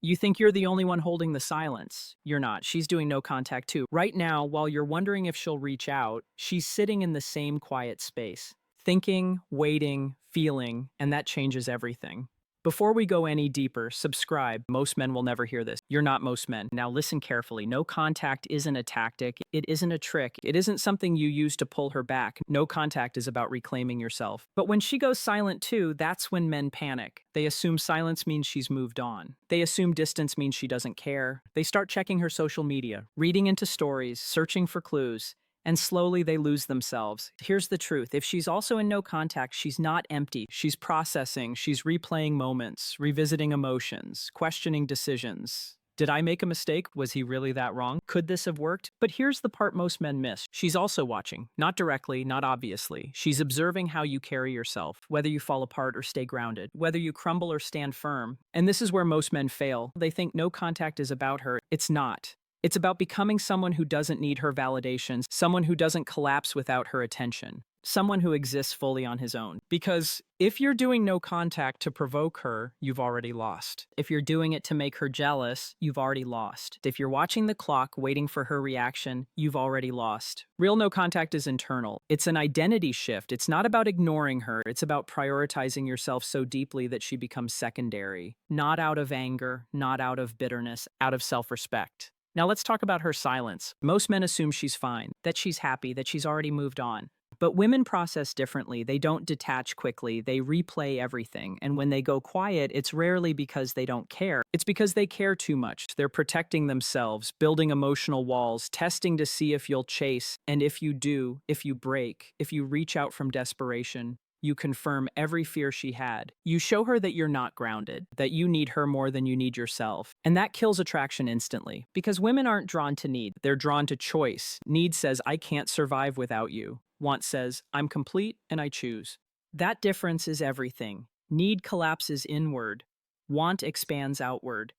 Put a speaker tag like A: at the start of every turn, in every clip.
A: You think you're the only one holding the silence. You're not. She's doing no contact too. Right now, while you're wondering if she'll reach out, she's sitting in the same quiet space, thinking, waiting, feeling, and that changes everything. Before we go any deeper, subscribe. Most men will never hear this. You're not most men. Now listen carefully. No contact isn't a tactic. It isn't a trick. It isn't something you use to pull her back. No contact is about reclaiming yourself. But when she goes silent too, that's when men panic. They assume silence means she's moved on. They assume distance means she doesn't care. They start checking her social media, reading into stories, searching for clues. And slowly they lose themselves. Here's the truth. If she's also in no contact, she's not empty. She's processing, she's replaying moments, revisiting emotions, questioning decisions. Did I make a mistake? Was he really that wrong? Could this have worked? But here's the part most men miss. She's also watching. Not directly, not obviously. She's observing how you carry yourself, whether you fall apart or stay grounded, whether you crumble or stand firm. And this is where most men fail. They think no contact is about her. It's not. It's about becoming someone who doesn't need her validations, someone who doesn't collapse without her attention, someone who exists fully on his own. Because if you're doing no contact to provoke her, you've already lost. If you're doing it to make her jealous, you've already lost. If you're watching the clock, waiting for her reaction, you've already lost. Real no contact is internal. It's an identity shift. It's not about ignoring her. It's about prioritizing yourself so deeply that she becomes secondary. Not out of anger, not out of bitterness, out of self-respect. Now let's talk about her silence. Most men assume she's fine, that she's happy, that she's already moved on. But women process differently. They don't detach quickly. They replay everything. And when they go quiet, it's rarely because they don't care. It's because they care too much. They're protecting themselves, building emotional walls, testing to see if you'll chase. And if you do, if you break, if you reach out from desperation, you confirm every fear she had. You show her that you're not grounded, that you need her more than you need yourself. And that kills attraction instantly. Because women aren't drawn to need, they're drawn to choice. Need says, I can't survive without you. Want says, I'm complete and I choose. That difference is everything. Need collapses inward. Want expands outward.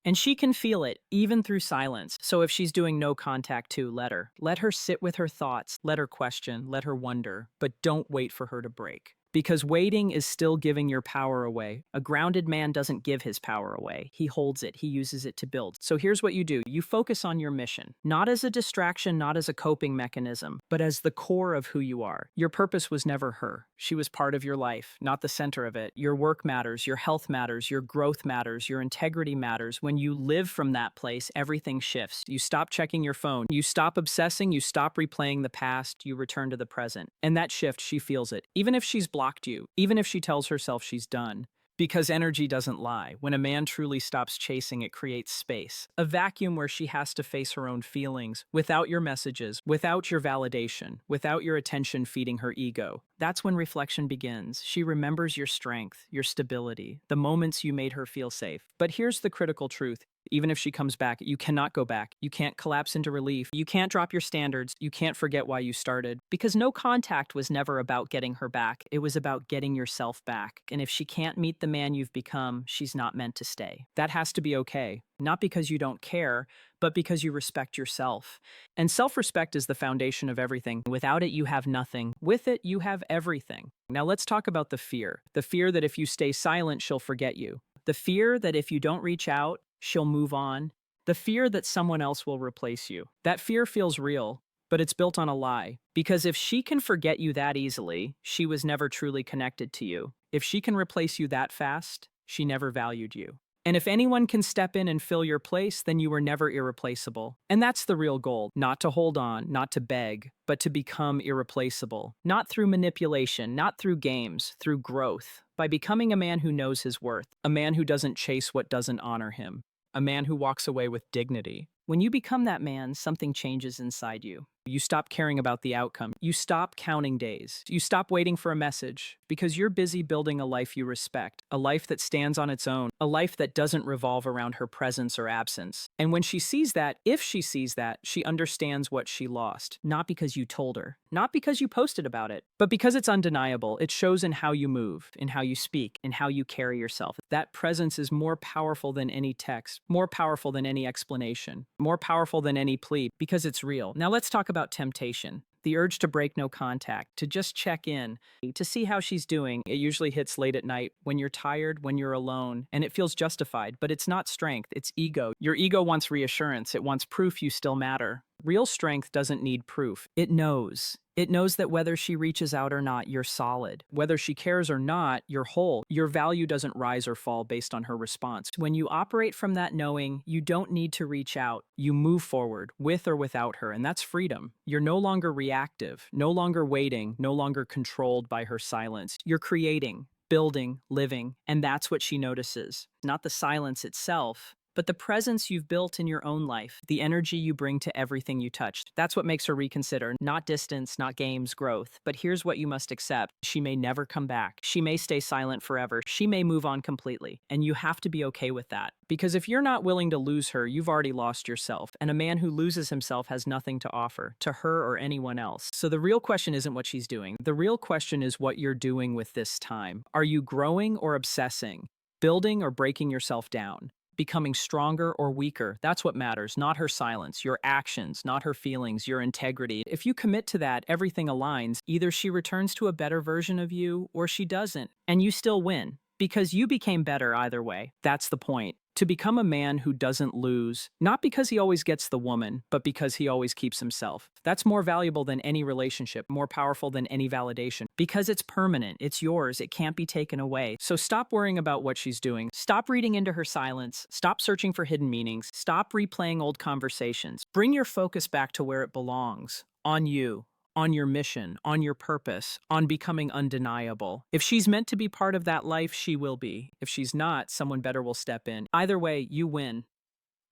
A: And she can feel it, even through silence. So if she's doing no contact too, let her. Let her sit with her thoughts, let her question, let her wonder, but don't wait for her to break. Because waiting is still giving your power away. A grounded man doesn't give his power away. He holds it, he uses it to build. So here's what you do. You focus on your mission, not as a distraction, not as a coping mechanism, but as the core of who you are. Your purpose was never her. She was part of your life, not the center of it. Your work matters, your health matters, your growth matters, your integrity matters. When you live from that place, everything shifts. You stop checking your phone, you stop obsessing, you stop replaying the past, you return to the present. And that shift, she feels it. Even if she's blocked you, even if she tells herself she's done. Because energy doesn't lie. When a man truly stops chasing, it creates space. A vacuum where she has to face her own feelings, without your messages, without your validation, without your attention feeding her ego. That's when reflection begins. She remembers your strength, your stability, the moments you made her feel safe. But here's the critical truth. Even if she comes back, you cannot go back. You can't collapse into relief. You can't drop your standards. You can't forget why you started. Because no contact was never about getting her back. It was about getting yourself back. And if she can't meet the man you've become, she's not meant to stay. That has to be okay. Not because you don't care, but because you respect yourself. And self-respect is the foundation of everything. Without it, you have nothing. With it, you have everything. Now let's talk about the fear. The fear that if you stay silent, she'll forget you. The fear that if you don't reach out, she'll move on. The fear that someone else will replace you. That fear feels real, but it's built on a lie. Because if she can forget you that easily, she was never truly connected to you. If she can replace you that fast, she never valued you. And if anyone can step in and fill your place, then you were never irreplaceable. And that's the real goal. Not to hold on, not to beg, but to become irreplaceable. Not through manipulation, not through games, through growth. By becoming a man who knows his worth. A man who doesn't chase what doesn't honor him. A man who walks away with dignity. When you become that man, something changes inside you. You stop caring about the outcome. You stop counting days. You stop waiting for a message because you're busy building a life you respect, a life that stands on its own, a life that doesn't revolve around her presence or absence. And when she sees that, if she sees that, she understands what she lost. Not because you told her, not because you posted about it, but because it's undeniable. It shows in how you move, in how you speak, in how you carry yourself. That presence is more powerful than any text, more powerful than any explanation, more powerful than any plea, because it's real. Now let's talk about temptation. The urge to break no contact, to just check in, to see how she's doing. It usually hits late at night when you're tired, when you're alone, and it feels justified, but it's not strength, it's ego. Your ego wants reassurance, it wants proof you still matter. Real strength doesn't need proof. It knows. It knows that whether she reaches out or not, you're solid. Whether she cares or not, you're whole. Your value doesn't rise or fall based on her response. When you operate from that knowing, you don't need to reach out. You move forward, with or without her, and that's freedom. You're no longer reactive, no longer waiting, no longer controlled by her silence. You're creating, building, living, and that's what she notices. Not the silence itself, but the presence you've built in your own life, the energy you bring to everything you touch. That's what makes her reconsider. Not distance, not games, growth. But here's what you must accept. She may never come back. She may stay silent forever. She may move on completely. And you have to be okay with that. Because if you're not willing to lose her, you've already lost yourself. And a man who loses himself has nothing to offer, to her or anyone else. So the real question isn't what she's doing. The real question is what you're doing with this time. Are you growing or obsessing? Building or breaking yourself down? Becoming stronger or weaker? That's what matters, not her silence, your actions, not her feelings, your integrity. If you commit to that, everything aligns. Either she returns to a better version of you or she doesn't, and you still win. Because you became better either way. That's the point. To become a man who doesn't lose, not because he always gets the woman, but because he always keeps himself. That's more valuable than any relationship, more powerful than any validation. Because it's permanent, it's yours, it can't be taken away. So stop worrying about what she's doing. Stop reading into her silence. Stop searching for hidden meanings. Stop replaying old conversations. Bring your focus back to where it belongs. On you. On your mission, on your purpose, on becoming undeniable. If she's meant to be part of that life, she will be. If she's not, someone better will step in. Either way, you win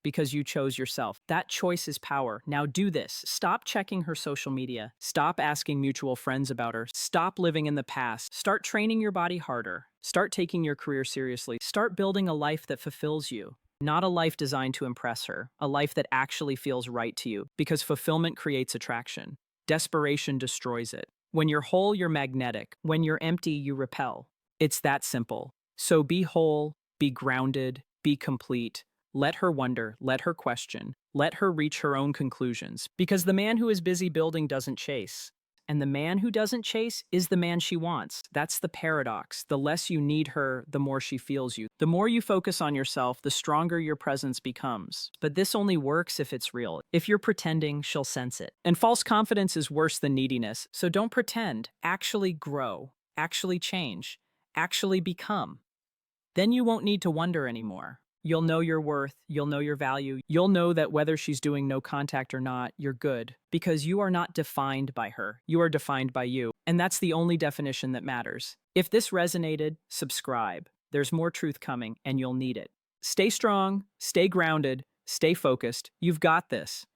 A: because you chose yourself. That choice is power. Now do this. Stop checking her social media. Stop asking mutual friends about her. Stop living in the past. Start training your body harder. Start taking your career seriously. Start building a life that fulfills you. Not a life designed to impress her. A life that actually feels right to you. Because fulfillment creates attraction. Desperation destroys it. When you're whole, you're magnetic. When you're empty, you repel. It's that simple. So be whole, be grounded, be complete. Let her wonder, let her question, let her reach her own conclusions. Because the man who is busy building doesn't chase. And the man who doesn't chase is the man she wants. That's the paradox. The less you need her, the more she feels you. The more you focus on yourself, the stronger your presence becomes. But this only works if it's real. If you're pretending, she'll sense it. And false confidence is worse than neediness. So don't pretend. Actually grow. Actually change. Actually become. Then you won't need to wonder anymore. You'll know your worth, you'll know your value, you'll know that whether she's doing no contact or not, you're good. Because you are not defined by her, you are defined by you. And that's the only definition that matters. If this resonated, subscribe. There's more truth coming, and you'll need it. Stay strong, stay grounded, stay focused. You've got this.